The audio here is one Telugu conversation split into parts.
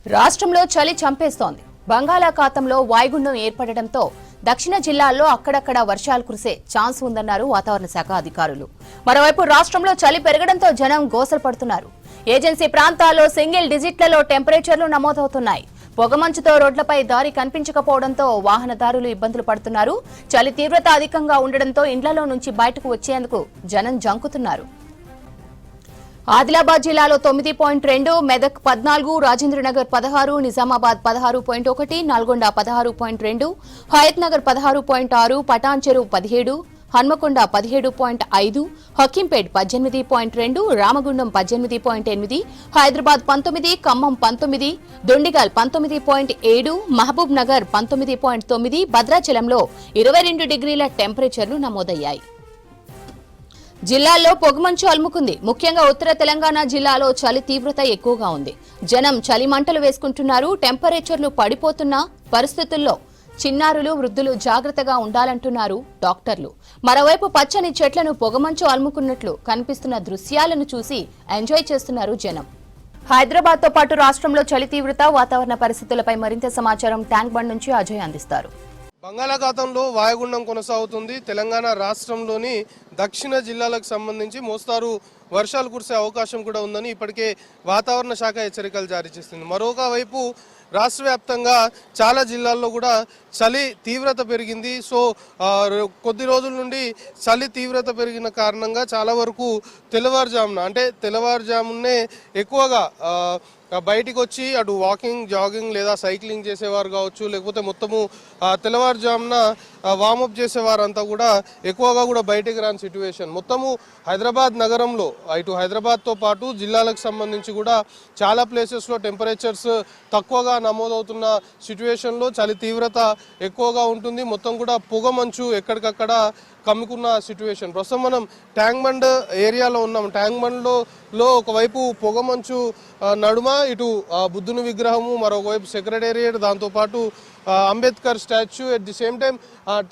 రాష్ట్రంలో చలి చంపేస్తోంది. బంగాళాఖాతంలో వాయుగుండం ఏర్పడడంతో దక్షిణ జిల్లాల్లో అక్కడక్కడ వర్షాలు కురిసే ఛాన్స్ ఉందన్నారు వాతావరణ శాఖ అధికారులు. మరోవైపు రాష్ట్రంలో చలి పెరగడంతో జనం గోసలు పడుతున్నారు. ఏజెన్సీ ప్రాంతాల్లో సింగిల్ డిజిట్లలో టెంపరేచర్లు నమోదవుతున్నాయి. పొగమంచుతో రోడ్లపై దారి కనిపించకపోవడంతో వాహనదారులు ఇబ్బందులు పడుతున్నారు. చలి తీవ్రత అధికంగా ఉండడంతో ఇండ్లలో నుంచి బయటకు వచ్చేందుకు జనం జంకుతున్నారు. ఆదిలాబాద్ జిల్లాలో 9.2, మెదక్ 14, రాజేంద్రనగర్ 16, నిజామాబాద్ 16.1, నల్గొండ 16.2, హయత్ నగర్ 16.6, పటాన్ చెరువు 17, హన్మకొండ 17.5, హకీంపేట్ 18.2, రామగుండం 18.8, హైదరాబాద్ 19, ఖమ్మం 19, దొండిగల్ 19.7, మహబూబ్ నగర్ 19.9, భద్రాచలంలో 22 డిగ్రీల టెంపరేచర్లు నమోదయ్యాయి. జిల్లాల్లో పొగమంచు అలుముకుంది. ముఖ్యంగా ఉత్తర తెలంగాణ జిల్లాలో చలి తీవ్రత ఎక్కువగా ఉంది. జనం చలి మంటలు వేసుకుంటున్నారు. టెంపరేచర్లు పడిపోతున్న పరిస్థితుల్లో చిన్నారులు, వృద్ధులు జాగ్రత్తగా ఉండాలంటున్నారు డాక్టర్లు. మరోవైపు పచ్చని చెట్లను పొగమంచు అలుముకున్నట్లు కనిపిస్తున్న దృశ్యాలను చూసి ఎంజాయ్ చేస్తున్నారు జనం. హైదరాబాద్ తో పాటు రాష్ట్రంలో చలి తీవ్రత, వాతావరణ పరిస్థితులపై మరింత సమాచారం ట్యాంక్ బండ్ నుంచి అజయ్ అందిస్తారు. బంగాళాఖాతంలో వాయుగుండం కొనసాగుతుంది. తెలంగాణ రాష్ట్రంలోని దక్షిణ జిల్లాలకు సంబంధించి మోస్తారు వర్షాలు కురిసే అవకాశం కూడా ఉందని ఇప్పటికే వాతావరణ శాఖ హెచ్చరికలు జారీ చేస్తుంది. మరొక వైపు రాష్ట్ర వ్యాప్తంగా చాలా జిల్లాల్లో కూడా చలి తీవ్రత పెరిగింది. సో కొద్ది రోజుల నుండి చలి తీవ్రత పెరిగిన కారణంగా చాలా వరకు తెల్లవారుజామునే ఎక్కువగా బయటికి వచ్చి అటు వాకింగ్, జాగింగ్ లేదా సైక్లింగ్ చేసేవారు కావచ్చు, లేకపోతే మొత్తము తెల్లవారుజామున వార్మప్ చేసేవారంతా కూడా ఎక్కువగా కూడా బయటికి రాని సిట్యువేషన్. మొత్తము హైదరాబాద్ నగరంలో ఇటు హైదరాబాద్తో పాటు జిల్లాలకు సంబంధించి కూడా చాలా ప్లేసెస్లో టెంపరేచర్స్ తక్కువగా నమోదవుతున్న సిట్యువేషన్లో చలి తీవ్రత ఎక్కువగా ఉంటుంది. మొత్తం కూడా పొగమంచు ఎక్కడికక్కడ కమ్ముకున్న సిట్యువేషన్. ప్రస్తుతం మనం ట్యాంక్ బండ్ ఏరియాలో ఉన్నాం. ట్యాంక్ బండ్లో ఒకవైపు పొగమంచు నడుమ ఇటు బుద్ధుని విగ్రహము, మరొకవైపు సెక్రటేరియట్, దాంతోపాటు Ambedkar statue. At the same time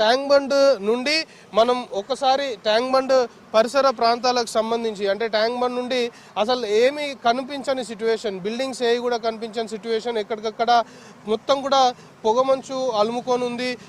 tank bund నుండి మనం ఒక్కసారి ట్యాంక్ బండ్ పరిసర ప్రాంతాలకు సంబంధించి అంటే ట్యాంక్ బండ్ నుండి అసలు ఏమీ కనిపించని సిట్యువేషన్, బిల్డింగ్స్ ఏవి కూడా కనిపించని సిట్యువేషన్. ఎక్కడికక్కడ మొత్తం కూడా పొగమంచు అలుముకొని ఉంది.